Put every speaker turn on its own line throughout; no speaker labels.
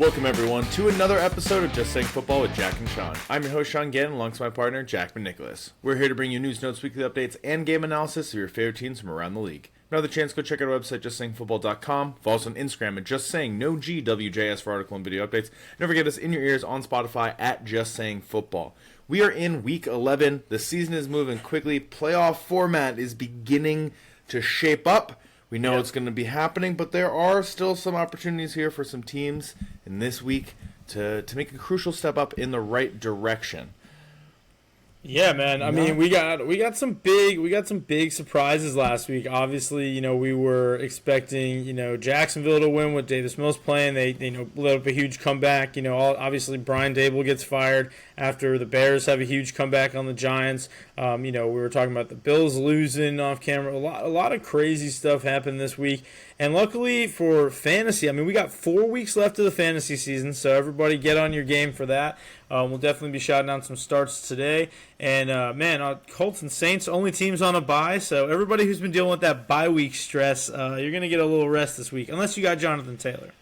Welcome, everyone, to another episode of Just Saying Football with Jack and Sean. I'm your host, Sean Gannon, alongside my partner, Jack McNicholas. We're here to bring you news, notes, weekly updates, and game analysis of your favorite teams from around the league. Another chance, go check out our website, justsayingfootball.com. Follow us on Instagram at Just Saying No GWJS for article and video updates. Never forget us in your ears on Spotify at Just Saying Football. We are in Week 11. The season is moving quickly. Playoff format is beginning to shape up. We know it's going to be happening, but there are still some opportunities here for some teams in this week to make a crucial step up in the right direction.
Yeah, man. I mean, we got some big surprises last week. Obviously, we were expecting, Jacksonville to win with Davis Mills playing. They lit up a huge comeback. Obviously Brian Dable gets fired after the Bears have a huge comeback on the Giants. We were talking about the Bills losing off camera. A lot of crazy stuff happened this week. And luckily for fantasy, I mean, we got 4 weeks left of the fantasy season, so everybody get on your game for that. We'll definitely be shouting out some starts today. And, Colts and Saints, only teams on a bye, so everybody who's been dealing with that bye week stress, you're going to get a little rest this week, unless you got Jonathan Taylor.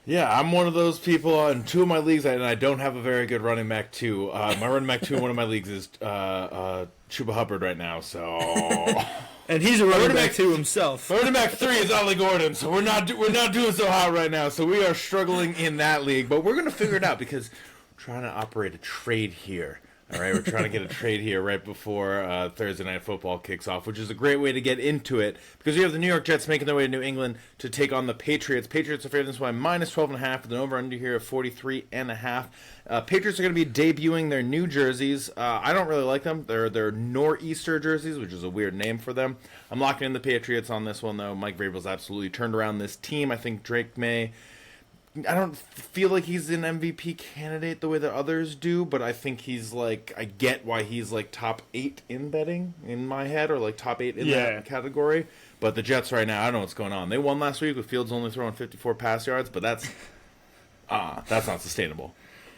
Yeah, I'm one of those people in two of my leagues, and I don't have a very good running back, too. My running back, too, in one of my leagues is Chuba Hubbard right now, so...
And he's a running back too himself.
Running back 3 is Ollie Gordon, so we're not doing so hot right now. So we are struggling in that league, but we're going to figure it out because we're trying to operate a trade here. All right, we're trying to get a trade here right before Thursday Night Football kicks off, which is a great way to get into it because you have the New York Jets making their way to New England to take on the Patriots. Patriots are favored this one by -12.5 with an over-under here of 43.5. Patriots are going to be debuting their new jerseys. I don't really like them. They're Nor'easter jerseys, which is a weird name for them. I'm locking in the Patriots on this one, though. Mike Vrabel's absolutely turned around this team. I think Drake May... I don't feel like he's an MVP candidate the way that others do, but I think he's I get why he's top 8 in betting in my head, or top 8 in that category. But the Jets right now, I don't know what's going on. They won last week with Fields only throwing 54 pass yards, but that's not sustainable.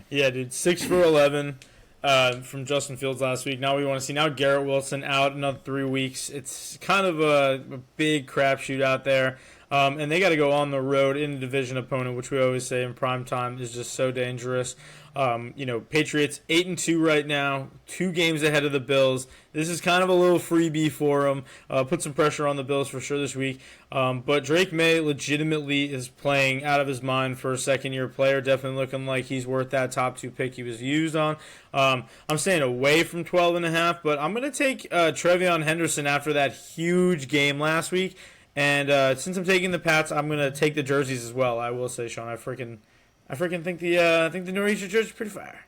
Yeah, dude, 6 for 11 from Justin Fields last week. Now we want to see Garrett Wilson out another 3 weeks. It's kind of a big crapshoot out there. And they got to go on the road in a division opponent, which we always say in prime time is just so dangerous. Patriots 8-2 right now, 2 games ahead of the Bills. This is kind of a little freebie for them. Put some pressure on the Bills for sure this week. But Drake May legitimately is playing out of his mind for a second-year player. Definitely looking like he's worth that top 2 pick he was used on. I'm staying away from 12.5, but I'm going to take Trevion Henderson after that huge game last week. And since I'm taking the Pats, I'm gonna take the jerseys as well. I will say, Sean, I freaking think the Nor'easter jersey is pretty fire.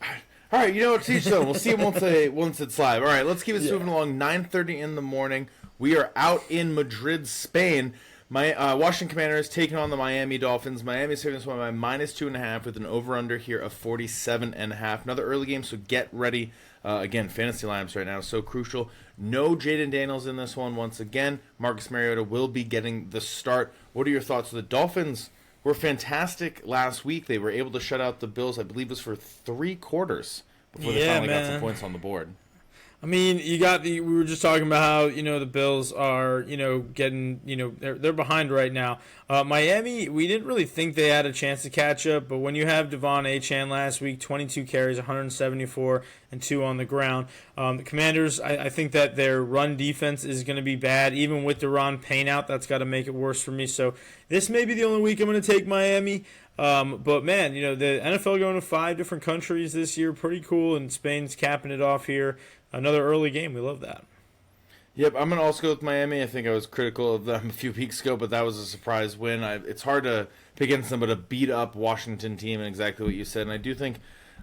All right, what, each them. We'll see them once it's live. All right, let's keep it moving along. 9:30 in the morning. We are out in Madrid, Spain. My Washington Commanders taking on the Miami Dolphins. Miami's taking this one by -2.5 with an over/under here of 47.5. Another early game, so get ready. Again, fantasy lineups right now so crucial. No Jaden Daniels in this one once again. Marcus Mariota will be getting the start. What are your thoughts? The Dolphins were fantastic last week. They were able to shut out the Bills, I believe it was for 3 quarters before they finally got some points on the board.
I mean, we were just talking about how, the Bills are, getting, they're behind right now. Miami, we didn't really think they had a chance to catch up, but when you have Devon Achane last week, 22 carries, 174, and 2 on the ground. The Commanders, I think that their run defense is going to be bad, even with Deron Payne out. That's got to make it worse for me. So this may be the only week I'm going to take Miami. But man, the NFL going to 5 different countries this year, pretty cool, and Spain's capping it off here. Another early game. We love that.
Yep, I'm going to also go with Miami. I think I was critical of them a few weeks ago, but that was a surprise win. It's hard to pick against them, but a beat-up Washington team, and exactly what you said. And I do think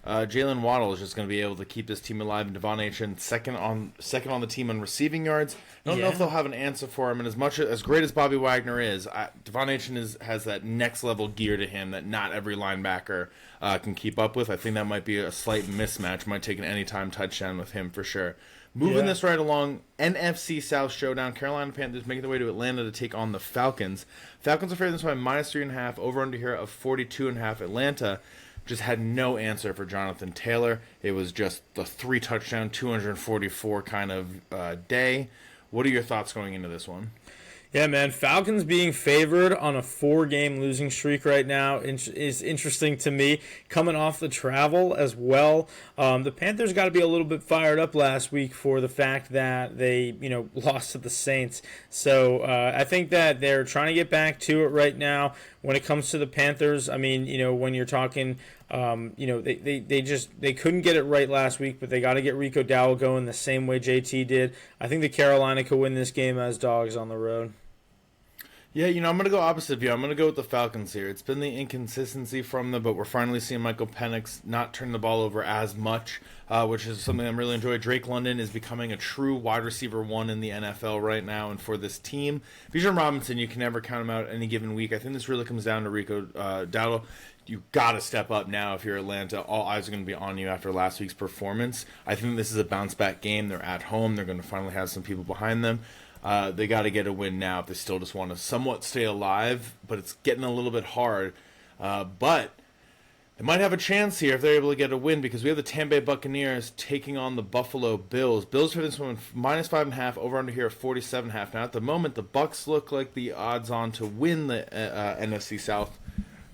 Jalen Waddle is just going to be able to keep this team alive. And Devon Achane second on the team on receiving yards. I don't know if they'll have an answer for him. And as great as Bobby Wagner is, Devon Achane has that next-level gear to him that not every linebacker can keep up with. I think that might be a slight mismatch. Might take an anytime touchdown with him for sure. Moving this right along, NFC South showdown. Carolina Panthers making their way to Atlanta to take on the Falcons. Falcons are favored this by -3.5, over under here of 42.5. Atlanta just had no answer for Jonathan Taylor. It was just the 3-touchdown, 244 kind of day. What are your thoughts going into this one?
Yeah, man. Falcons being favored on a 4-game losing streak right now is interesting to me. Coming off the travel as well. The Panthers got to be a little bit fired up last week for the fact that they, lost to the Saints. So I think that they're trying to get back to it right now. When it comes to the Panthers, I mean, when you're talking, they couldn't get it right last week, but they got to get Rico Dowell going the same way JT did. I think the Carolina could win this game as dogs on the road.
Yeah, I'm going to go opposite of you. I'm going to go with the Falcons here. It's been the inconsistency from them, but we're finally seeing Michael Penix not turn the ball over as much, which is something I'm really enjoying. Drake London is becoming a true wide receiver 1 in the NFL right now, and for this team, Bijan Robinson, you can never count him out any given week. I think this really comes down to Rico Dowdle. You got to step up now if you're Atlanta. All eyes are going to be on you after last week's performance. I think this is a bounce-back game. They're at home. They're going to finally have some people behind them. They got to get a win now if they still just want to somewhat stay alive, but it's getting a little bit hard. But they might have a chance here if they're able to get a win because we have the Tampa Bay Buccaneers taking on the Buffalo Bills. Bills for this one -5.5, over under here at 47.5. Now at the moment, the Bucs look like the odds-on to win the NFC South,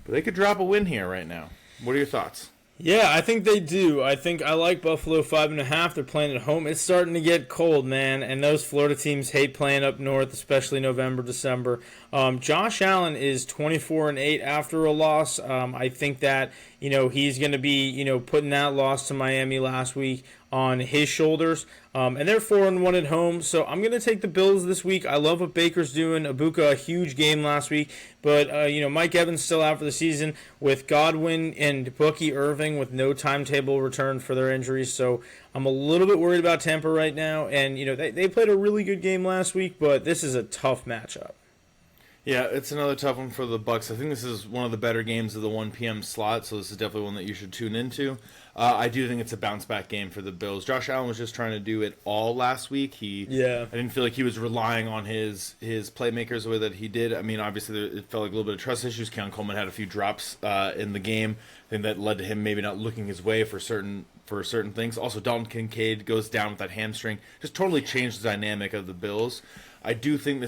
but they could drop a win here right now. What are your thoughts?
Yeah, I think they do. I think I like Buffalo 5.5. They're playing at home. It's starting to get cold, man, and those Florida teams hate playing up north, especially November, December. Josh Allen is 24-8 after a loss. I think that he's going to be putting that loss to Miami last week on his shoulders. And they're 4-1 at home, so I'm going to take the Bills this week. I love what Baker's doing. Ibuka, a huge game last week, but Mike Evans still out for the season with Godwin and Bucky Irving with no timetable return for their injuries. So I'm a little bit worried about Tampa right now. And they played a really good game last week, but this is a tough matchup.
Yeah, it's another tough one for the Bucs. I think this is one of the better games of the 1 p.m. slot, so this is definitely one that you should tune into. I do think it's a bounce-back game for the Bills. Josh Allen was just trying to do it all last week. I didn't feel like he was relying on his playmakers the way that he did. I mean, obviously, it felt like a little bit of trust issues. Keon Coleman had a few drops in the game. I think that led to him maybe not looking his way for certain things. Also, Dalton Kincaid goes down with that hamstring. Just totally changed the dynamic of the Bills. I do think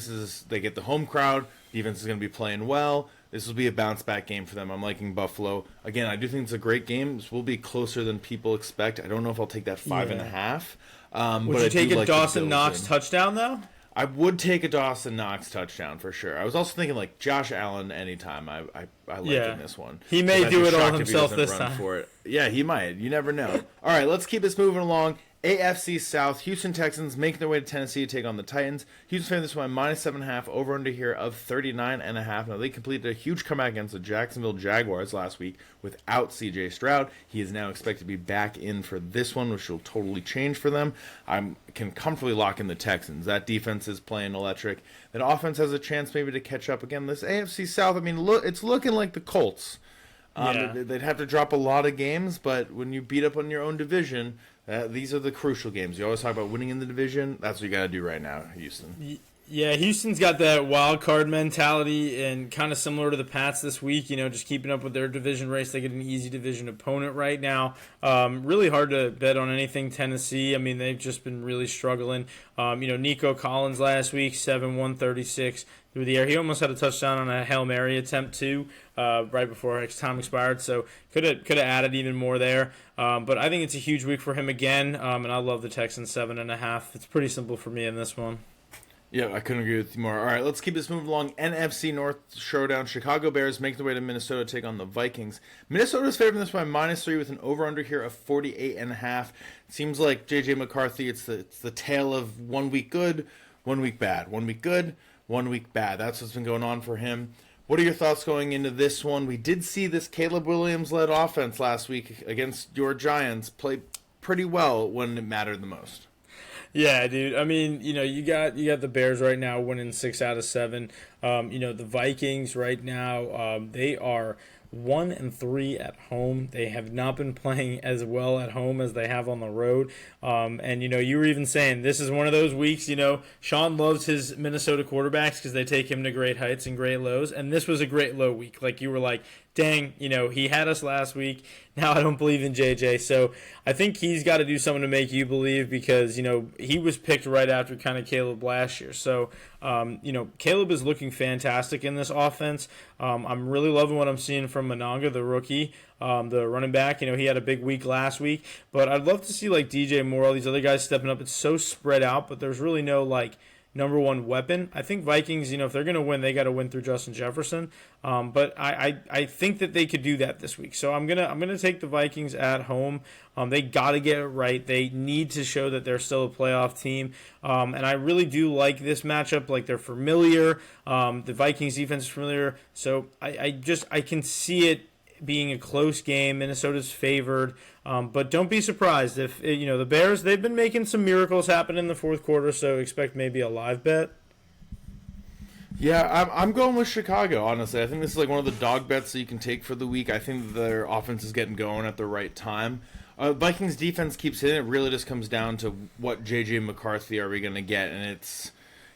they get the home crowd. Defense is going to be playing well. This will be a bounce-back game for them. I'm liking Buffalo. Again, I do think it's a great game. This will be closer than people expect. I don't know if I'll take that 5.5.
Would you take a Dawson Knox touchdown, though?
I would take a Dawson Knox touchdown for sure. I was also thinking like Josh Allen anytime. I like in this one.
He may do it all himself this time.
For it. Yeah, he might. You never know. All right, let's keep this moving along. AFC South, Houston Texans making their way to Tennessee to take on the Titans. Houston favored this one -7.5, over under here of 39.5. Now they completed a huge comeback against the Jacksonville Jaguars last week without CJ Stroud. He is now expected to be back in for this one, which will totally change for them. I can comfortably lock in the Texans. That defense is playing electric. That offense has a chance maybe to catch up again. This AFC South, I mean, it's looking like the Colts. They'd have to drop a lot of games, but when you beat up on your own division, these are the crucial games. You always talk about winning in the division. That's what you got to do right now, Houston.
Yeah, Houston's got that wild card mentality and kind of similar to the Pats this week, just keeping up with their division race. They get an easy division opponent right now. Really hard to bet on anything Tennessee. I mean, they've just been really struggling. Nico Collins last week, 7-136 through the air. He almost had a touchdown on a Hail Mary attempt too, right before time expired. So could have added even more there. But I think it's a huge week for him again, and I love the Texans 7.5. It's pretty simple for me in this one.
Yeah, I couldn't agree with you more. All right, let's keep this moving along. NFC North showdown. Chicago Bears make their way to Minnesota to take on the Vikings. Minnesota's favored this by -3 with an over-under here of 48.5. It seems like J.J. McCarthy, it's the tale of 1 week good, 1 week bad. 1 week good, 1 week bad. That's what's been going on for him. What are your thoughts going into this one? We did see this Caleb Williams-led offense last week against your Giants play pretty well when it mattered the most.
Yeah, dude. I mean, you got the Bears right now winning 6 out of 7. The Vikings right now, they are 1-3 at home. They have not been playing as well at home as they have on the road. And you were even saying this is one of those weeks. Sean loves his Minnesota quarterbacks because they take him to great heights and great lows. And this was a great low week. Like you were like, dang, he had us last week. Now I don't believe in JJ. So I think he's got to do something to make you believe because, he was picked right after kind of Caleb last year. So Caleb is looking fantastic in this offense. I'm really loving what I'm seeing from Mononga, the rookie, the running back. He had a big week last week, but I'd love to see like DJ Moore, all these other guys stepping up. It's so spread out, but there's really no like number one weapon. I think Vikings, if they're going to win, they got to win through Justin Jefferson. But I think that they could do that this week. So I'm gonna take the Vikings at home. They got to get it right. They need to show that they're still a playoff team. And I really do like this matchup. Like, they're familiar. The Vikings defense is familiar. So I can see it being a close game. Minnesota's favored. But don't be surprised if, the Bears, they've been making some miracles happen in the fourth quarter, so expect maybe a live bet.
Yeah, I'm going with Chicago, honestly. I think this is like one of the dog bets that you can take for the week. I think their offense is getting going at the right time. Vikings defense keeps hitting. It really just comes down to what J.J. McCarthy are we going to get, and it's,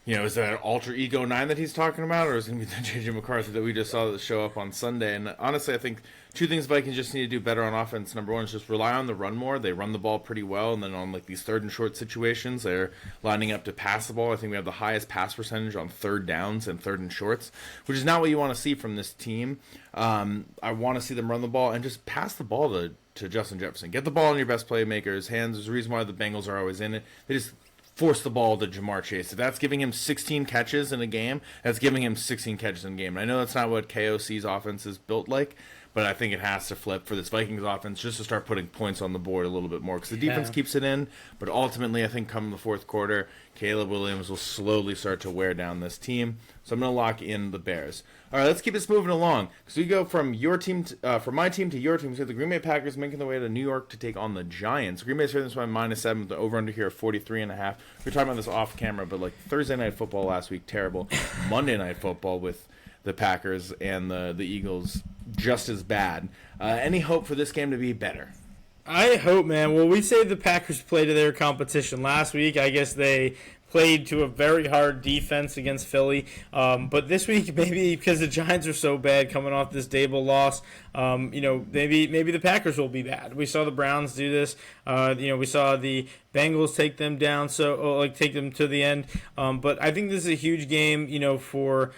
is that an alter ego 9 that he's talking about, or is it going to be the J.J. McCarthy that we just saw that show up on Sunday? And honestly, I think two things Vikings just need to do better on offense. Number one is just rely on the run more. They run the ball pretty well, and then on like these third and short situations, they're lining up to pass the ball. I think we have the highest pass percentage on third downs and third and shorts, which is not what you want to see from this team. I want to see them run the ball and just pass the ball to Justin Jefferson. Get the ball in your best playmaker's hands. There's a reason why the Bengals are always in it. They just force the ball to Jamar Chase. If that's giving him 16 catches in a game, that's giving him 16 catches in a game. And I know that's not what KOC's offense is built like, but I think it has to flip for this Vikings offense just to start putting points on the board a little bit more, because the defense keeps it in. But ultimately, I think come the fourth quarter, Caleb Williams will slowly start to wear down this team. So I'm going to lock in the Bears. All right, let's keep this moving along. So we go from your team, from my team to your team. So the Green Bay Packers making their way to New York to take on the Giants. Green Bay's favored this one -7 with the over-under here of 43.5. We were talking about this off camera, but like Thursday Night Football last week, terrible. Monday Night Football with the Packers and the Eagles, just as bad. Any hope for this game to be better?
I hope, man. Well, we say the Packers play to their competition. Last week, I guess they played to a very hard defense against Philly. But this week, maybe because the Giants are so bad coming off this Dable loss, maybe the Packers will be bad. We saw the Browns do this. We saw the Bengals take them down, take them to the end. But I think this is a huge game, for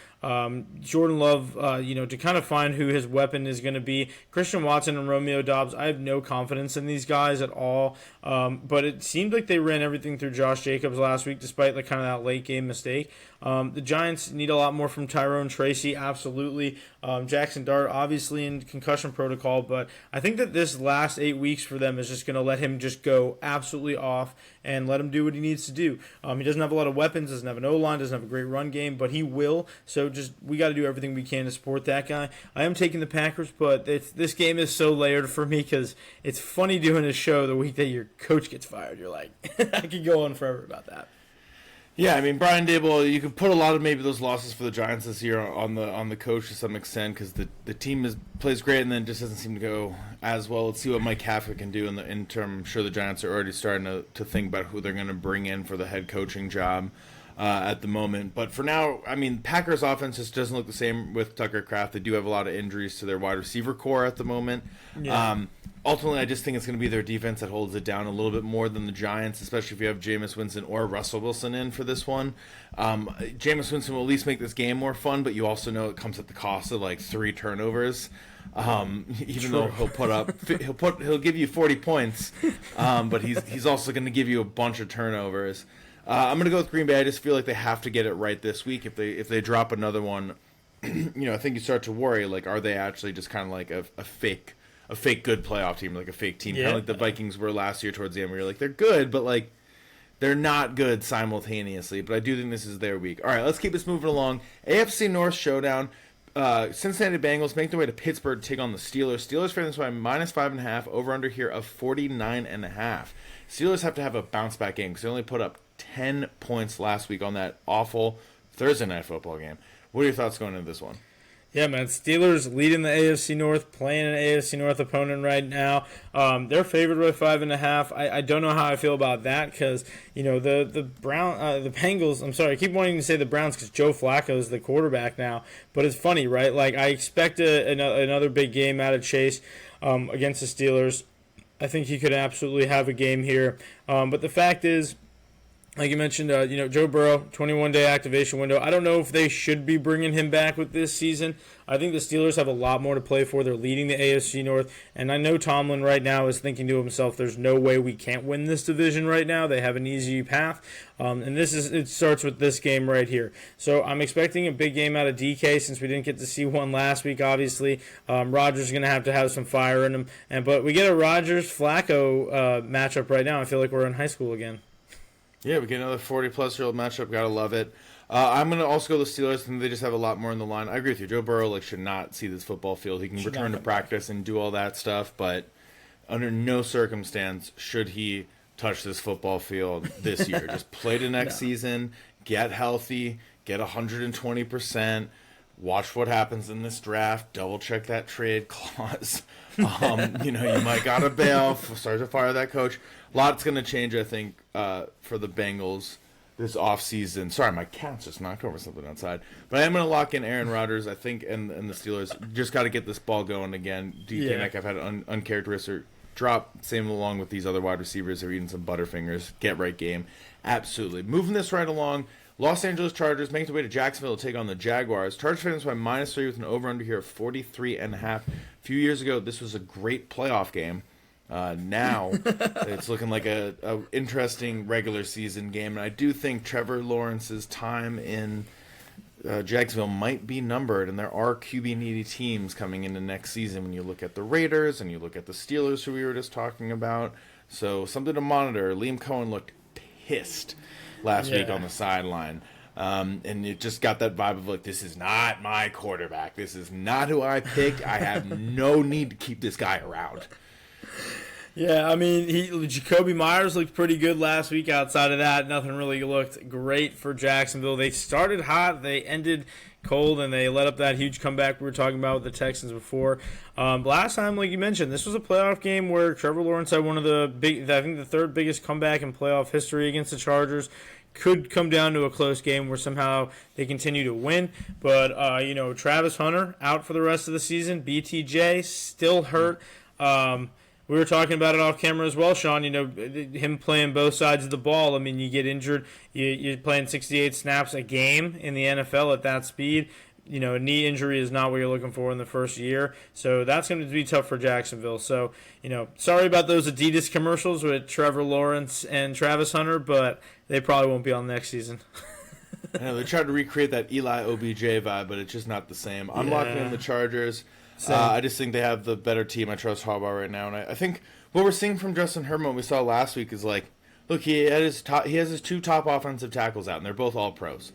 Jordan Love, to kind of find who his weapon is going to be. Christian Watson and Romeo Doubs, I have no confidence in these guys at all. But it seemed like they ran everything through Josh Jacobs last week, despite like kind of that late game mistake. The Giants need a lot more from Tyrone Tracy, absolutely. Jackson Dart, obviously in concussion protocol, but I think that this last 8 weeks for them is just going to let him just go absolutely off and let him do what he needs to do. He doesn't have a lot of weapons, doesn't have an O-line, doesn't have a great run game, but he will. So we got to do everything we can to support that guy. I am taking the Packers, but this game is so layered for me because it's funny doing a show the week that your coach gets fired. You're like, I could go on forever about that.
Yeah, I mean, Brian Dable, you could put a lot of maybe those losses for the Giants this year on the coach to some extent, because the team plays great and then just doesn't seem to go as well. Let's see what Mike Kafka can do in term. I'm sure the Giants are already starting to think about who they're going to bring in for the head coaching job at the moment. But for now, I mean, Packers offense just doesn't look the same with Tucker Kraft. They do have a lot of injuries to their wide receiver core at the moment. Yeah. Ultimately, I just think it's going to be their defense that holds it down a little bit more than the Giants, especially if you have Jameis Winston or Russell Wilson in for this one. Jameis Winston will at least make this game more fun, but you also know it comes at the cost of like 3 turnovers. Even though he'll give you 40 points, but he's also going to give you a bunch of turnovers. I'm going to go with Green Bay. I just feel like they have to get it right this week. If they drop another one, I think you start to worry. Like, are they actually just kind of like a fake good playoff team, like a fake team, kind of like the Vikings were last year towards the end, where you're like, they're good, but like they're not good simultaneously. But I do think this is their week. All right, let's keep this moving along. AFC North showdown. Cincinnati Bengals make their way to Pittsburgh to take on the Steelers. Steelers favored this by -5.5, over under here of 49.5. Steelers have to have a bounce back game because they only put up 10 points last week on that awful Thursday Night Football game. What are your thoughts going into this one?
Yeah, man, Steelers leading the AFC North, playing an AFC North opponent right now. They're favored by 5.5. I don't know how I feel about that because, the Bengals, I'm sorry, I keep wanting to say the Browns because Joe Flacco is the quarterback now, but it's funny, right? Like, I expect another big game out of Chase against the Steelers. I think he could absolutely have a game here. But the fact is, Like you mentioned, Joe Burrow, 21-day activation window. I don't know if they should be bringing him back with this season. I think the Steelers have a lot more to play for. They're leading the AFC North, and I know Tomlin right now is thinking to himself, there's no way we can't win this division right now. They have an easy path, and it starts with this game right here. So I'm expecting a big game out of DK since we didn't get to see one last week, obviously. Rodgers is going to have some fire in him, but we get a Rodgers-Flacco matchup right now. I feel like we're in high school again.
Yeah, we get another 40-plus-year-old matchup. Gotta love it. I'm going to also go the Steelers, and they just have a lot more in the line. I agree with you. Joe Burrow should not see this football field. He can return to practice and do all that stuff, but under no circumstance should he touch this football field this year. Just play the next season, get healthy, get 120%, watch what happens in this draft, double-check that trade clause. You might got to bail, start to fire that coach. A lot's going to change, I think, for the Bengals this offseason. Sorry, my cat's just knocked over something outside. But I am going to lock in Aaron Rodgers, I think, and the Steelers. Just got to get this ball going again. DK Metcalf had an uncharacteristic drop. Same along with these other wide receivers. They're eating some Butterfingers. Get right game. Absolutely. Moving this right along. Los Angeles Chargers making their way to Jacksonville to take on the Jaguars. Chargers fans by -3 with an over-under here of 43.5. A few years ago, this was a great playoff game. Now it's looking like a interesting regular season game, and I do think Trevor Lawrence's time in Jacksonville might be numbered, and there are QB needy teams coming into next season when you look at the Raiders and you look at the Steelers, who we were just talking about. So something to monitor. Liam Cohen looked pissed last week on the sideline. And it just got that vibe of this is not my quarterback. This is not who I picked. I have no need to keep this guy around.
Yeah, I mean, Jacoby Myers looked pretty good last week. Outside of that, nothing really looked great for Jacksonville. They started hot, they ended cold, and they let up that huge comeback we were talking about with the Texans before. Last time, like you mentioned, this was a playoff game where Trevor Lawrence had one of the third biggest comeback in playoff history against the Chargers. Could come down to a close game where somehow they continue to win. But, Travis Hunter out for the rest of the season. BTJ still hurt. We were talking about it off camera as well, Sean. Him playing both sides of the ball. I mean, you get injured. You're playing 68 snaps a game in the NFL at that speed. A knee injury is not what you're looking for in the first year. So that's going to be tough for Jacksonville. So, sorry about those Adidas commercials with Trevor Lawrence and Travis Hunter, but they probably won't be on next season.
I know, they tried to recreate that Eli OBJ vibe, but it's just not the same. I'm locking in the Chargers. I just think they have the better team. I trust Harbaugh right now, and I think what we're seeing from Justin Herbert, we saw last week, is look, he has his two top offensive tackles out, and they're both all pros.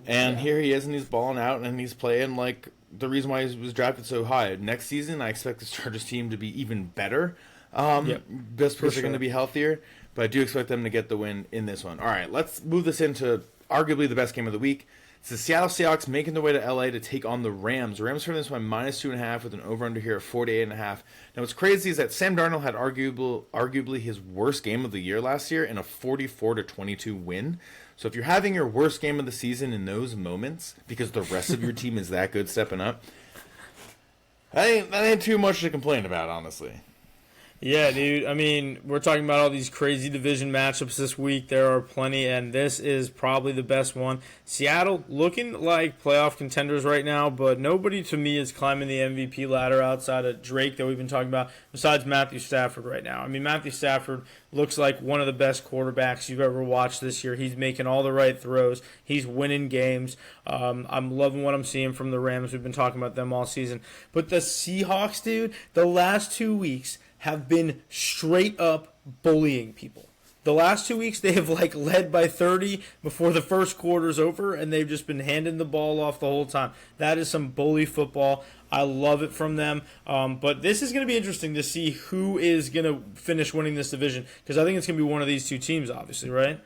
And here he is, and he's balling out, and he's playing the reason why he was drafted so high. Next season, I expect the Chargers team to be even better, just because they're going to be healthier. But I do expect them to get the win in this one. All right, let's move this into arguably the best game of the week. It's the Seattle Seahawks making their way to LA to take on the Rams. The Rams for this one -2.5 with an over-under here of 48.5. Now, what's crazy is that Sam Darnold had arguably his worst game of the year last year in a 44-22 win. So if you're having your worst game of the season in those moments because the rest of your team is that good stepping up, that ain't too much to complain about, honestly.
Yeah, dude. I mean, we're talking about all these crazy division matchups this week. There are plenty, and this is probably the best one. Seattle looking like playoff contenders right now, but nobody to me is climbing the MVP ladder outside of Drake that we've been talking about, besides Matthew Stafford right now. I mean, Matthew Stafford looks like one of the best quarterbacks you've ever watched this year. He's making all the right throws. He's winning games. I'm loving what I'm seeing from the Rams. We've been talking about them all season. But the Seahawks, dude, the last 2 weeks have been straight up bullying people. The last 2 weeks, they have led by 30 before the first quarter's over, and they've just been handing the ball off the whole time. That is some bully football. I love it from them. But this is going to be interesting to see who is going to finish winning this division, because I think it's going to be one of these two teams, obviously, right?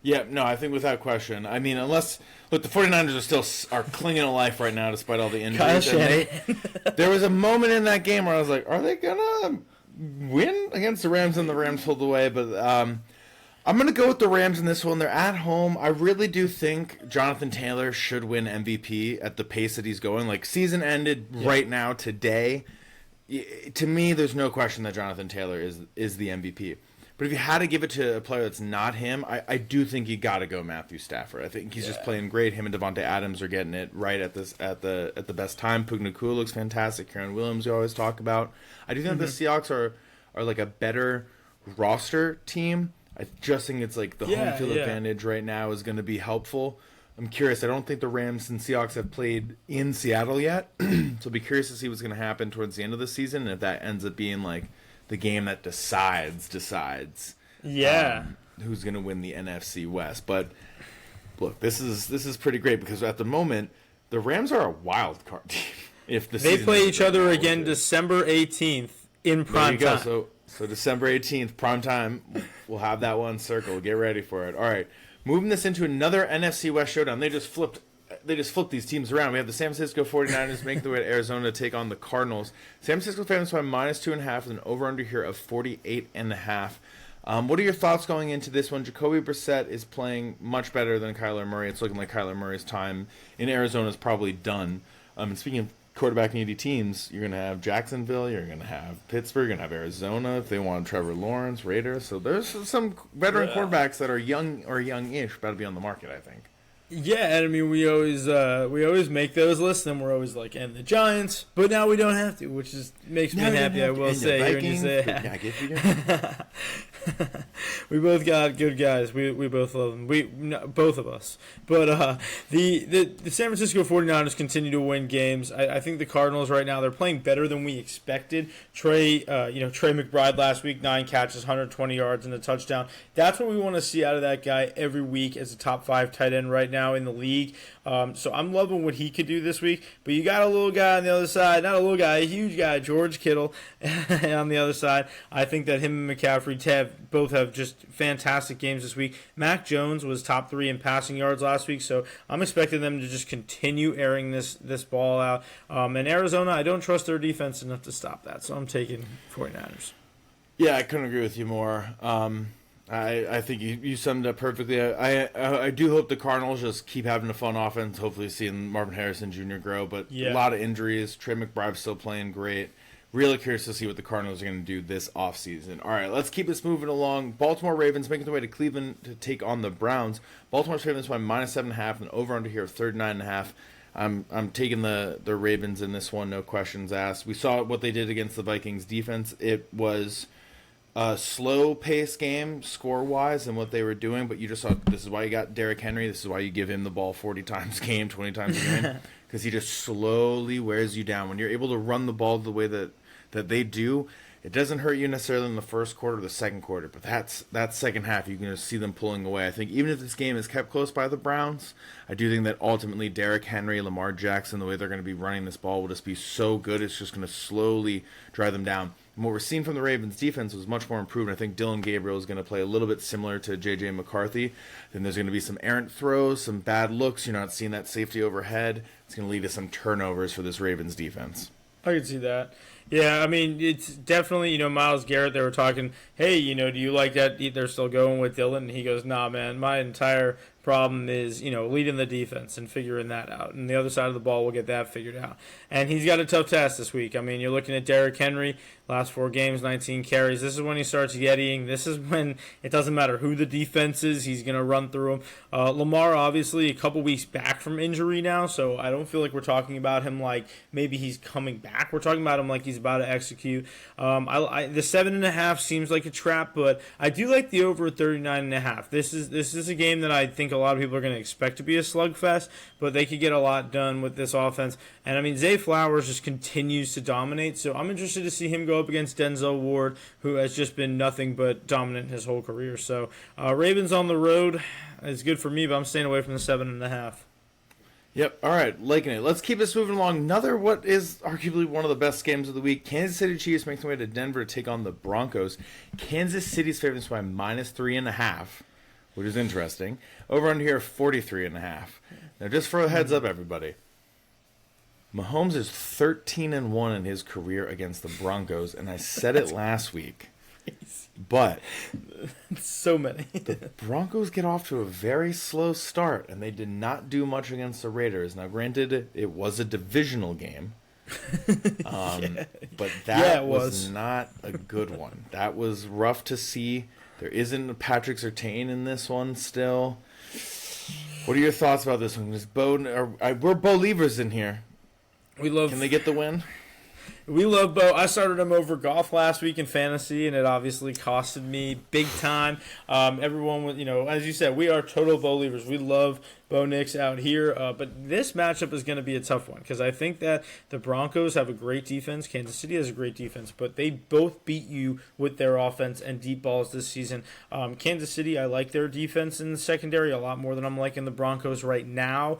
Yeah, no, I think without question. I mean, unless look, the 49ers are clinging to life right now despite all the injuries. There was a moment in that game where I was like, are they gonna win against the Rams? And the Rams pulled away. But I'm gonna go with the Rams in this one. They're at home. I really do think Jonathan Taylor should win MVP at the pace that he's going. Season ended right now today. To me, there's no question that Jonathan Taylor is the MVP. But if you had to give it to a player that's not him, I do think you got to go Matthew Stafford. I think he's just playing great. Him and Devontae Adams are getting it right at the best time. Puka Nacua looks fantastic. Karen Williams, we always talk about. I do think the Seahawks are like a better roster team. I just think it's like the home field advantage right now is going to be helpful. I'm curious. I don't think the Rams and Seahawks have played in Seattle yet, so I'll be curious to see what's going to happen towards the end of the season, and if that ends up being like the game that decides.
Yeah.
Who's going to win the NFC West? But look, this is pretty great because at the moment the Rams are a wild card team. If
they play each other again December 18th in prime time.
So December 18th, prime time. We'll have that one circled. Get ready for it. All right. Moving this into another NFC West showdown. They just flipped these teams around. We have the San Francisco 49ers making their way to Arizona to take on the Cardinals. San Francisco favorites by -2.5 with an over-under here of 48.5. What are your thoughts going into this one? Jacoby Brissett is playing much better than Kyler Murray. It's looking like Kyler Murray's time in Arizona is probably done. And speaking of quarterback needy teams, you're going to have Jacksonville, you're going to have Pittsburgh, you're going to have Arizona if they want Trevor Lawrence, Raiders. So there's some veteran quarterbacks that are young or young-ish about to be on the market, I think.
Yeah, and I mean we always make those lists, and we're always like, and the Giants, but now we don't have to, which makes me happy. I will say, hearing you say that. We both got good guys. We both love them. Both of us. But the San Francisco 49ers continue to win games. I think the Cardinals right now, they're playing better than we expected. Trey McBride last week, 9 catches, 120 yards and a touchdown. That's what we want to see out of that guy every week as a top 5 tight end right now in the league. So I'm loving what he could do this week. But you got a little guy on the other side, not a little guy, a huge guy, George Kittle on the other side. I think that him and McCaffrey both have just fantastic games this week. Mac Jones was top 3 in passing yards last week, so I'm expecting them to just continue airing this ball out. And Arizona, I don't trust their defense enough to stop that, so I'm taking 49ers.
Yeah, I couldn't agree with you more. I think you summed it up perfectly. I do hope the Cardinals just keep having a fun offense, hopefully seeing Marvin Harrison Jr. grow, but a lot of injuries. Trey McBride's still playing great. Really curious to see what the Cardinals are going to do this offseason. All right, let's keep this moving along. Baltimore Ravens making their way to Cleveland to take on the Browns. Baltimore's favorites by -7.5 and over under here of 39.5. I'm taking the Ravens in this one, no questions asked. We saw what they did against the Vikings defense. It was a slow pace game score wise and what they were doing, but you just saw this is why you got Derrick Henry. This is why you give him the ball 40 times a game, 20 times a game, because he just slowly wears you down. When you're able to run the ball the way that they do, it doesn't hurt you necessarily in the first quarter or the second quarter, but that second half, you're going to see them pulling away. I think even if this game is kept close by the Browns, I do think that ultimately Derrick Henry, Lamar Jackson, the way they're going to be running this ball will just be so good, it's just going to slowly drive them down. And what we're seeing from the Ravens defense was much more improved. I think Dylan Gabriel is going to play a little bit similar to J.J. McCarthy. Then there's going to be some errant throws, some bad looks. You're not seeing that safety overhead. It's going to lead to some turnovers for this Ravens defense.
I can see that. Yeah, I mean, it's definitely, Myles Garrett, they were talking, hey, do you like that they're still going with Dylan? And he goes, nah, man, my entire problem is, leading the defense and figuring that out. And the other side of the ball will get that figured out. And he's got a tough task this week. I mean, you're looking at Derrick Henry, last 4 games, 19 carries. This is when he starts yetiing. This is when it doesn't matter who the defense is. He's going to run through them. Lamar, obviously, a couple weeks back from injury now, so I don't feel like we're talking about him like maybe he's coming back. We're talking about him like he's about to execute. The 7.5 seems like a trap, but I do like the over 39.5. This is a game that I think a lot of people are going to expect to be a slugfest, but they could get a lot done with this offense. And I mean, Zay Flowers just continues to dominate, so I'm interested to see him go up against Denzel Ward, who has just been nothing but dominant his whole career. So Ravens on the road is good for me, but I'm staying away from the 7.5.
Yep. All right. Liking it. Let's keep this moving along. Another what is arguably one of the best games of the week. Kansas City Chiefs making their way to Denver to take on the Broncos. Kansas City's favorites by -3.5, which is interesting. Over under here, 43.5. Now, just for a heads up, everybody, Mahomes is 13-1 in his career against the Broncos, and I said it last week. But
so many.
The Broncos get off to a very slow start, and they did not do much against the Raiders. Now, granted, it was a divisional game, but that was not a good one. That was rough to see. There isn't Patrick Surtain in this one still. What are your thoughts about this one? We're Bo-leavers in here. Can they get the win?
We love Bo. I started him over Goff last week in fantasy, and it obviously costed me big time. Everyone, as you said, we are total Bo-leavers. We love Bo Nix out here. But this matchup is going to be a tough one because I think that the Broncos have a great defense. Kansas City has a great defense, but they both beat you with their offense and deep balls this season. Kansas City, I like their defense in the secondary a lot more than I'm liking the Broncos right now,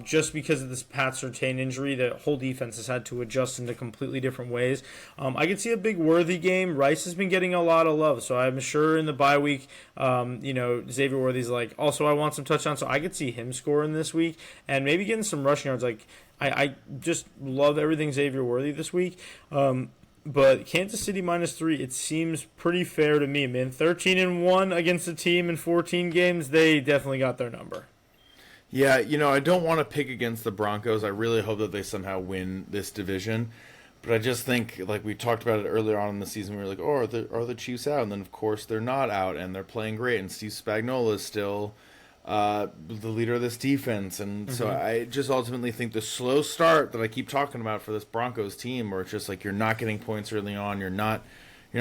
just because of this Pat Surtain injury. The whole defense has had to adjust into completely different ways. I could see a big Worthy game. Rice has been getting a lot of love, so I'm sure in the bye week, Xavier Worthy's like, also I want some touchdowns, so I could see him scoring this week and maybe getting some rushing yards. Like I just love everything Xavier Worthy this week. But Kansas City -3, it seems pretty fair to me, man. 13-1 against a team in 14 games, they definitely got their number.
Yeah, I don't want to pick against the Broncos. I really hope that they somehow win this division. But I just think, like we talked about it earlier on in the season, we were like, are the Chiefs out? And then, of course, they're not out, and they're playing great. And Steve Spagnuolo is still the leader of this defense. And so I just ultimately think the slow start that I keep talking about for this Broncos team, where it's just like you're not getting points early on, you're not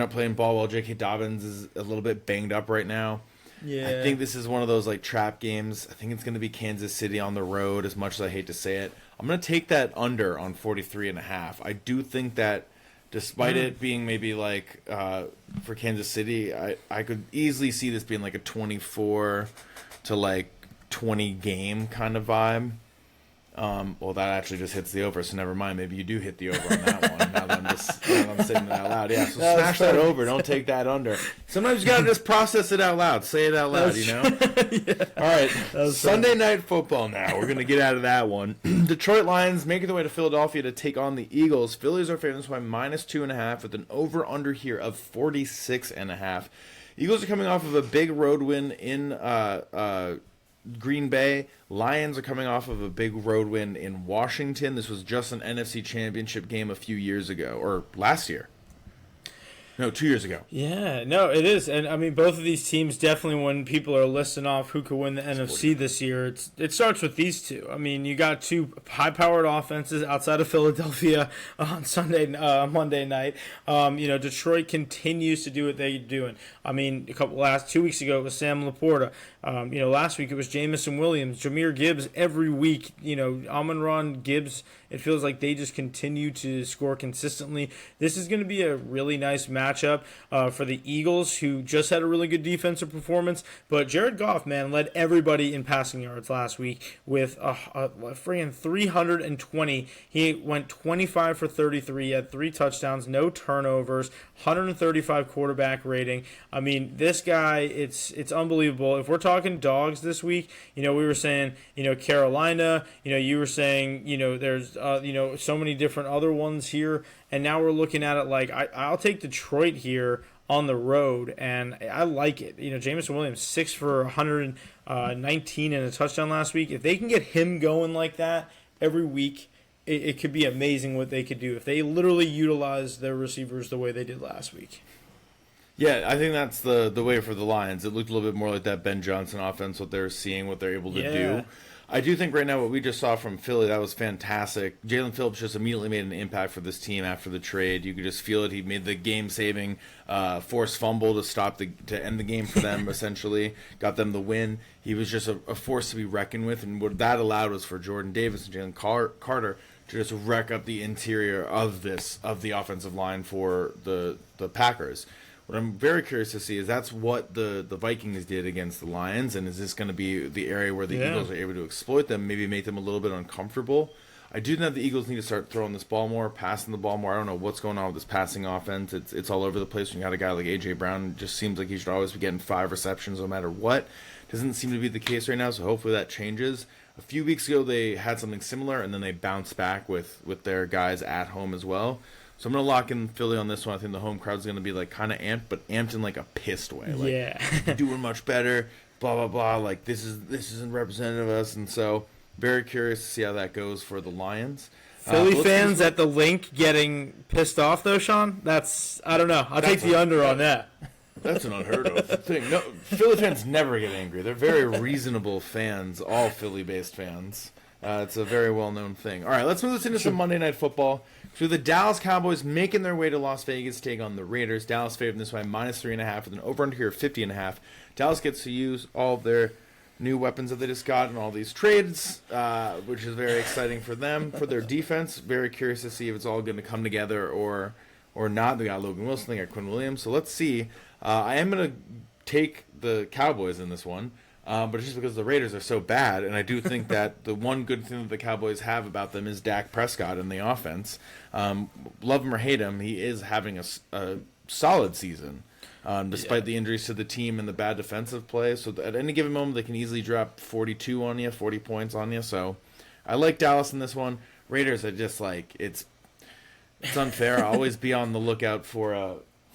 playing ball well. J.K. Dobbins is a little bit banged up right now.
Yeah.
I think this is one of those like trap games. I think it's going to be Kansas City on the road, as much as I hate to say it. I'm going to take that under on 43.5. I do think that despite it being maybe like for Kansas City, I could easily see this being like a 24 to like 20 game kind of vibe. Well, that actually just hits the over, so never mind. Maybe you do hit the over on that one. Now that I'm saying it out loud. Yeah, so smash that over. Don't take that under. Sometimes you got to just process it out loud. Say it out loud, Yeah. All right, Sunday Night Football now. We're going to get out of that one. Detroit Lions making their way to Philadelphia to take on the Eagles. Phillies are favorites by -2.5 with an over-under here of 46.5. Eagles are coming off of a big road win in Green Bay. Lions are coming off of a big road win in Washington. This was just an NFC Championship game a few years ago, or last year. No, 2 years ago.
Yeah, no, it is. And, I mean, both of these teams definitely, when people are listing off who could win the NFC this year, it starts with these two. I mean, you got two high-powered offenses outside of Philadelphia on Monday night. Detroit continues to do what they're doing. I mean, 2 weeks ago, it was Sam Laporta. Last week it was Jamison Williams, Jahmyr Gibbs every week. Amon-Ra, Gibbs, it feels like they just continue to score consistently. This is going to be a really nice matchup for the Eagles, who just had a really good defensive performance. But Jared Goff, man, led everybody in passing yards last week with a friggin' 320. He went 25 for 33, had 3 touchdowns, no turnovers, 135 quarterback rating. I mean, this guy, it's unbelievable. If we're talking dogs this week, we were saying, Carolina, you were saying, there's, so many different other ones here. And now we're looking at it like, I'll take Detroit here on the road, and I like it. Jamison Williams, 6 for 119 and a touchdown last week. If they can get him going like that every week, it could be amazing what they could do if they literally utilize their receivers the way they did last week.
Yeah, I think that's the way for the Lions. It looked a little bit more like that Ben Johnson offense, what they're seeing, what they're able to do. I do think right now what we just saw from Philly, that was fantastic. Jalen Phillips just immediately made an impact for this team after the trade. You could just feel it. He made the game-saving forced fumble to end the game for them, essentially. Got them the win. He was just a force to be reckoned with, and what that allowed was for Jordan Davis and Jalen Carter to just wreck up the interior of the offensive line for the Packers. What I'm very curious to see is that's what the Vikings did against the Lions, and is this going to be the area where the Eagles are able to exploit them, maybe make them a little bit uncomfortable? I do know the Eagles need to start throwing this ball more, passing the ball more. I don't know what's going on with this passing offense. It's all over the place. When you got a guy like A.J. Brown, it just seems like he should always be getting 5 receptions no matter what. Doesn't seem to be the case right now, so hopefully that changes. A few weeks ago they had something similar, and then they bounced back with their guys at home as well. So I'm going to lock in Philly on this one. I think the home crowd's going to be like kind of amped, but amped in like a pissed way. Like, doing much better, blah, blah, blah. Like, this isn't representative of us. And so very curious to see how that goes for the Lions.
Philly fans at the link getting pissed off, though, Sean? I don't know. I'll take the under on that.
That's an unheard of thing. No, Philly fans never get angry. They're very reasonable fans, all Philly-based fans. It's a very well-known thing. All right, let's move this into some Monday Night Football. So the Dallas Cowboys making their way to Las Vegas to take on the Raiders. Dallas favored this by -3.5 with an over-under here of 50.5. Dallas gets to use all of their new weapons that they just got in all these trades, which is very exciting for them. For their defense, very curious to see if it's all going to come together or not. They got Logan Wilson, they got Quinn Williams. So let's see. I am going to take the Cowboys in this one. But it's just because the Raiders are so bad, and I do think that the one good thing that the Cowboys have about them is Dak Prescott in the offense. Love him or hate him, he is having a solid season, despite the injuries to the team and the bad defensive play. So at any given moment, they can easily drop 42 on you, 40 points on you. So I like Dallas in this one. Raiders are just like, it's unfair. I'll always be on the lookout for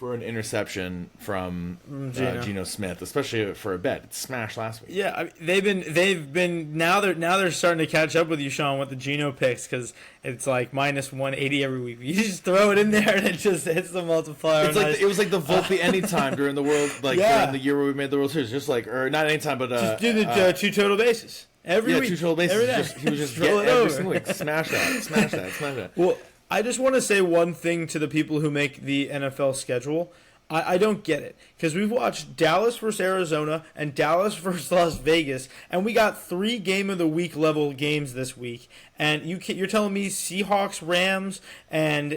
an interception from Geno Smith, especially for a bet. It smashed last week.
Yeah, I mean, they've been now they're starting to catch up with you, Sean, with the Geno picks, because it's like -180 every week. You just throw it in there and it just hits the multiplier.
It's like it was like the Volpe anytime during the during the year where we made the World Series, just like, or not anytime, but
just do the 2 total bases every week.
2 total bases. He was just getting every single week. Smash that.
Well, I just want to say one thing to the people who make the NFL schedule. I don't get it, because we've watched Dallas versus Arizona and Dallas versus Las Vegas, and we got 3 game of the week level games this week. And you're telling me Seahawks, Rams, and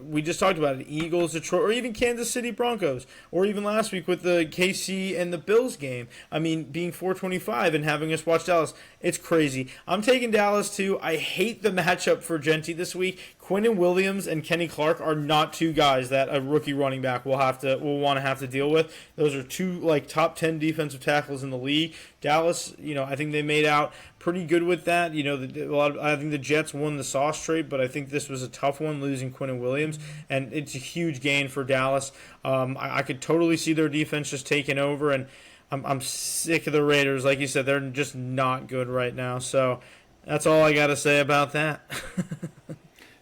we just talked about it, Eagles, Detroit, or even Kansas City Broncos, or even last week with the KC and the Bills game. I mean, being 425 and having us watch Dallas, it's crazy. I'm taking Dallas too. I hate the matchup for Gentry this week. Quinnen Williams and Kenny Clark are not 2 guys that a rookie running back will want to have to deal with. Those are 2 top 10 defensive tackles in the league. Dallas, I think they made out pretty good with that. I think the Jets won the Sauce trade, but I think this was a tough one, losing Quinnen Williams, and it's a huge gain for Dallas. I could totally see their defense just taking over, and I'm sick of the Raiders. Like you said, they're just not good right now. So that's all I got to say about that.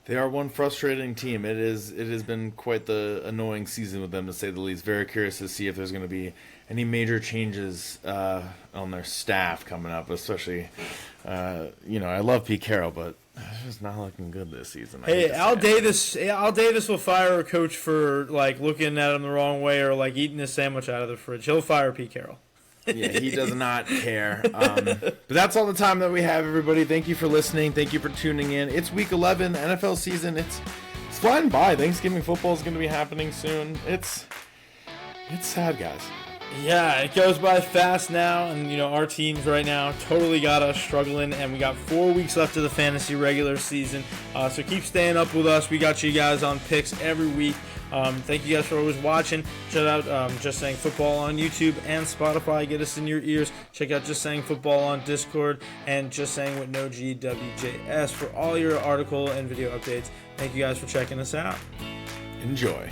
They are one frustrating team. It has been quite the annoying season with them, to say the least. Very curious to see if there's going to be any major changes on their staff coming up, especially, I love Pete Carroll, but it's just not looking good this season.
Hey, Al Davis will fire a coach for looking at him the wrong way or eating his sandwich out of the fridge. He'll fire Pete Carroll.
Yeah, he does not care. But that's all the time that we have, everybody. Thank you for listening. Thank you for tuning in. It's Week 11, NFL season. It's flying by. Thanksgiving football is going to be happening soon. It's sad, guys.
Yeah, it goes by fast now, and our teams right now totally got us struggling, and we got 4 weeks left of the fantasy regular season. So keep staying up with us. We got you guys on picks every week. Thank you guys for always watching. Check out Just Saying Football on YouTube and Spotify. Get us in your ears. Check out Just Saying Football on Discord and Just Saying with no GWJS for all your article and video updates. Thank you guys for checking us out.
Enjoy.